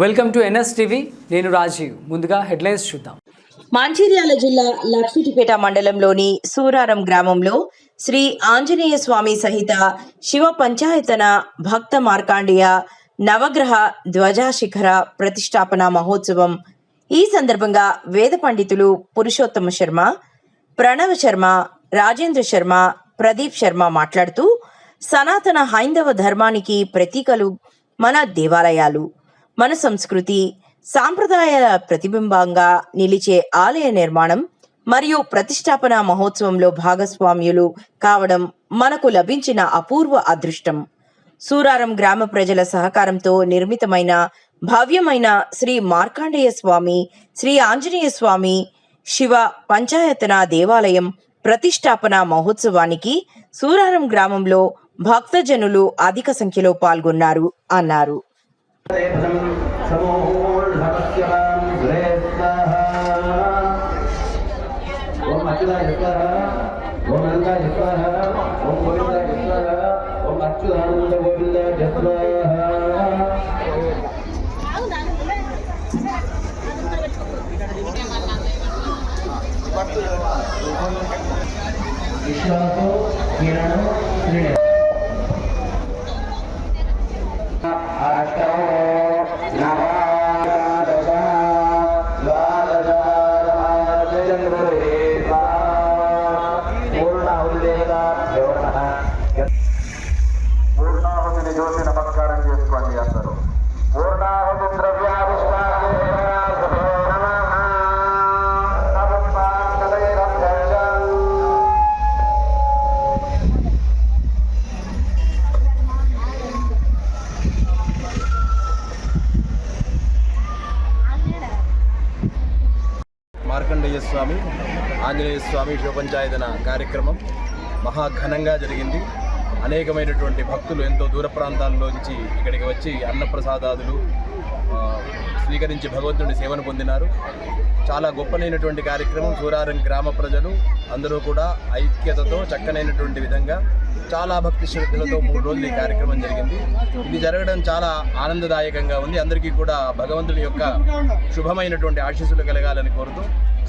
Welcome to NS TV. నేను రాజీవ్. ముందుగా headlines చూద్దాం. మంచిర్యాల జిల్లా లక్షిటిపేట మండలంలోని సూరారం గ్రామంలో శ్రీ ఆంజనేయ స్వామి సహిత శివ పంచాయతన భక్త మార్కాండేయ నవగ్రహ ధ్వజాశిఖర ప్రతిష్టాపన మహోత్సవం. ఈ సందర్భంగా వేద పండితులు పురుషోత్తమ శర్మ, ప్రణవ్ శర్మ, రాజేంద్ర శర్మ, ప్రదీప్ శర్మ మాట్లాడుతూ సనాతన హైందవ ధర్మానికి ప్రతీకలు మన దేవాలయాలు, మన సంస్కృతి సాంప్రదాయాల ప్రతిబింబంగా నిలిచే ఆలయ నిర్మాణం మరియు ప్రతిష్టాపన మహోత్సవంలో భాగస్వామ్యులు కావడం మనకు లభించిన అపూర్వ అదృష్టం. సూరారం గ్రామ ప్రజల సహకారంతో నిర్మితమైన భవ్యమైన శ్రీ మార్కాండేయ స్వామి, శ్రీ ఆంజనేయ స్వామి శివ పంచాయతన దేవాలయం ప్రతిష్టాపన మహోత్సవానికి సూరారం గ్రామంలో భక్తజనులు అధిక సంఖ్యలో పాల్గొన్నారు అన్నారు. పూర్ణాహుతిని చూసి నమస్కారం చేసుకోండి అందరూ. పూర్ణాహుతి మార్కండేయ స్వామి ఆంజనేయ స్వామి శివ పంచాయతన కార్యక్రమం మహాఘనంగా జరిగింది. అనేకమైనటువంటి భక్తులు ఎంతో దూర ప్రాంతాల్లోంచి ఇక్కడికి వచ్చి అన్నప్రసాదాదులు స్వీకరించి భగవంతుడి సేవను పొందినారు. చాలా గొప్పనైనటువంటి కార్యక్రమం. సూరారం గ్రామ ప్రజలు అందరూ కూడా ఐక్యతతో చక్కనైనటువంటి విధంగా చాలా భక్తి శ్రద్ధలతో 3 రోజులు ఈ కార్యక్రమం జరిగింది. ఇది జరగడం చాలా ఆనందదాయకంగా ఉంది. అందరికీ కూడా భగవంతుడి యొక్క శుభమైనటువంటి ఆశీస్సులు కలగాలని కోరుతూ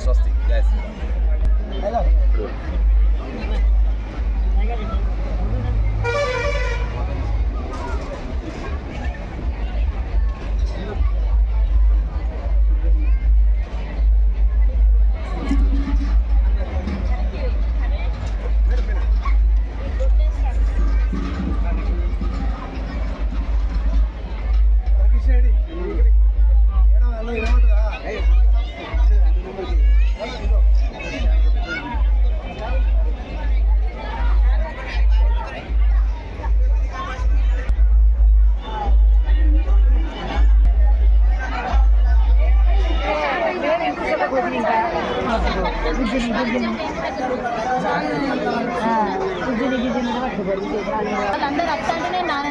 స్వస్తి. జై శ్రీరామ్. వాళ్ళందరూ అత్తంటే నేను నాన్న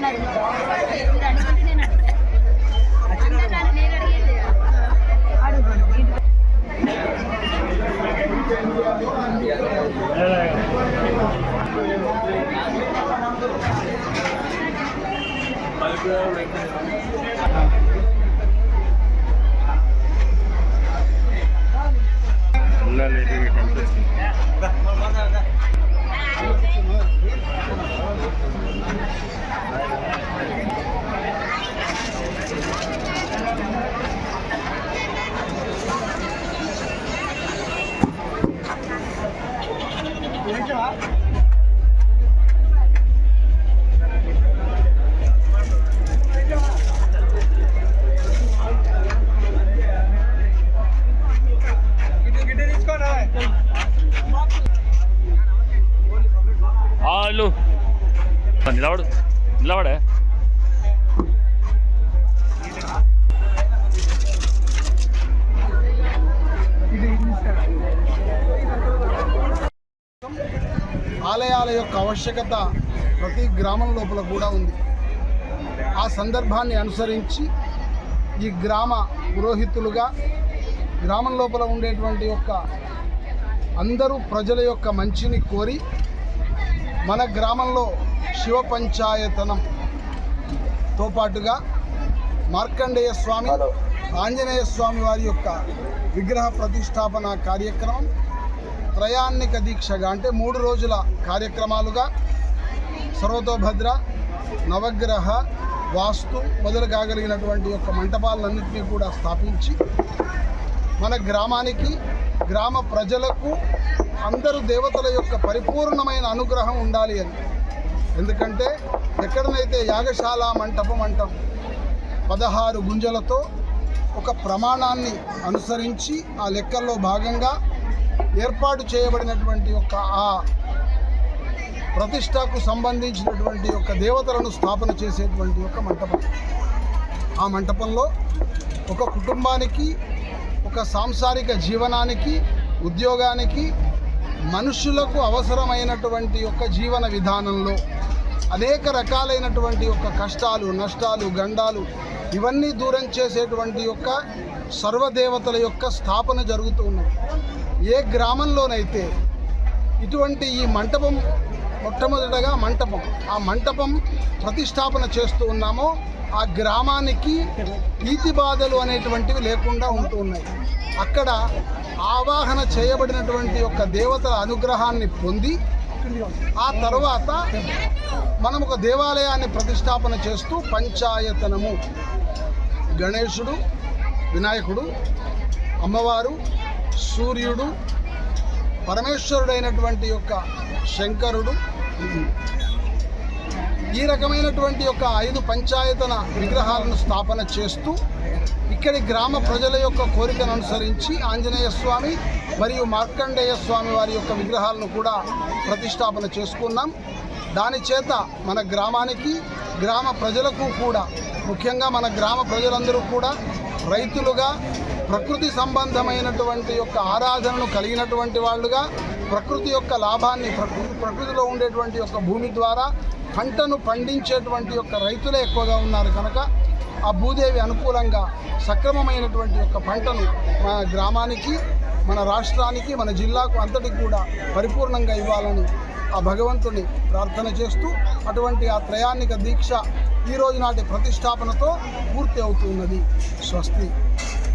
నిలబడే ఆలయాల యొక్క ఆవశ్యకత ప్రతి గ్రామం లోపల కూడా ఉంది. ఆ సందర్భాన్ని అనుసరించి ఈ గ్రామ పురోహితులుగా గ్రామం లోపల ఉండేటువంటి యొక్క అందరూ ప్రజల యొక్క మంచిని కోరి మన గ్రామంలో శివ పంచాయతనంతో పాటుగా మార్కండేయ స్వామి ఆంజనేయ స్వామి వారి యొక్క విగ్రహ ప్రతిష్టాపన కార్యక్రమం త్రయాన్నిక దీక్షగా అంటే 3 రోజుల కార్యక్రమాలుగా సర్వతోభద్ర నవగ్రహ వాస్తు మొదలు కాగలిగినటువంటి యొక్క మంటపాలన్నింటినీ కూడా స్థాపించి మన గ్రామానికి గ్రామ ప్రజలకు అందరు దేవతల యొక్క పరిపూర్ణమైన అనుగ్రహం ఉండాలి అని. ఎందుకంటే ఎక్కడనైతే యాగశాల మంటపం అంటాం 16 గుంజలతో ఒక ప్రమాణాన్ని అనుసరించి ఆ లెక్కల్లో భాగంగా ఏర్పాటు చేయబడినటువంటి యొక్క ఆ ప్రతిష్టకు సంబంధించినటువంటి యొక్క దేవతలను స్థాపన చేసేటువంటి ఒక మంటపం. ఆ మంటపంలో ఒక కుటుంబానికి ఒక సాంసారిక జీవనానికి ఉద్యోగానికి మనుషులకు అవసరమైనటువంటి యొక్క జీవన విధానంలో అనేక రకాలైనటువంటి యొక్క కష్టాలు నష్టాలు గండాలు ఇవన్నీ దూరం చేసేటువంటి యొక్క సర్వదేవతల యొక్క స్థాపన జరుగుతూ ఉన్నది. ఏ గ్రామంలోనైతే ఇటువంటి ఈ మంటపం మొట్టమొదటగా ఆ మంటపం ప్రతిష్టాపన చేస్తూ ఉన్నామో ఆ గ్రామానికి ఈతి బాధలు అనేటువంటివి లేకుండా ఉంటూ ఉన్నాయి. అక్కడ ఆవాహన చేయబడినటువంటి యొక్క దేవతల అనుగ్రహాన్ని పొంది ఆ తర్వాత మనం ఒక దేవాలయాన్ని ప్రతిష్టాపన చేస్తూ పంచాయతనము గణేశుడు వినాయకుడు అమ్మవారు సూర్యుడు పరమేశ్వరుడైనటువంటి యొక్క శంకరుడు ఈ రకమైనటువంటి యొక్క 5 పంచాయతన విగ్రహాలను స్థాపన చేస్తూ ఇక్కడి గ్రామ ప్రజల యొక్క కోరికను అనుసరించి ఆంజనేయ స్వామి మరియు మార్కండేయ స్వామి వారి యొక్క విగ్రహాలను కూడా ప్రతిష్టాపన చేసుకున్నాం. దాని చేత మన గ్రామానికి గ్రామ ప్రజలకు కూడా ముఖ్యంగా మన గ్రామ ప్రజలందరూ కూడా రైతులుగా ప్రకృతి సంబంధమైనటువంటి యొక్క ఆరాధనను కలిగినటువంటి వాళ్ళుగా ప్రకృతి యొక్క లాభాన్ని ప్రకృతిలో ఉండేటువంటి యొక్క భూమి ద్వారా పంటను పండించేటువంటి యొక్క రైతులే ఎక్కువగా ఉన్నారు కనుక ఆ భూదేవి అనుకూలంగా సక్రమమైనటువంటి యొక్క పంటను మన గ్రామానికి మన రాష్ట్రానికి మన జిల్లాకు అంతటికి కూడా పరిపూర్ణంగా ఇవ్వాలని ఆ భగవంతుని ప్రార్థన చేస్తూ అటువంటి ఆ త్రయాన్నిక దీక్ష ఈ రోజు నాటి ప్రతిష్టాపనతో పూర్తి అవుతున్నది. స్వస్తి.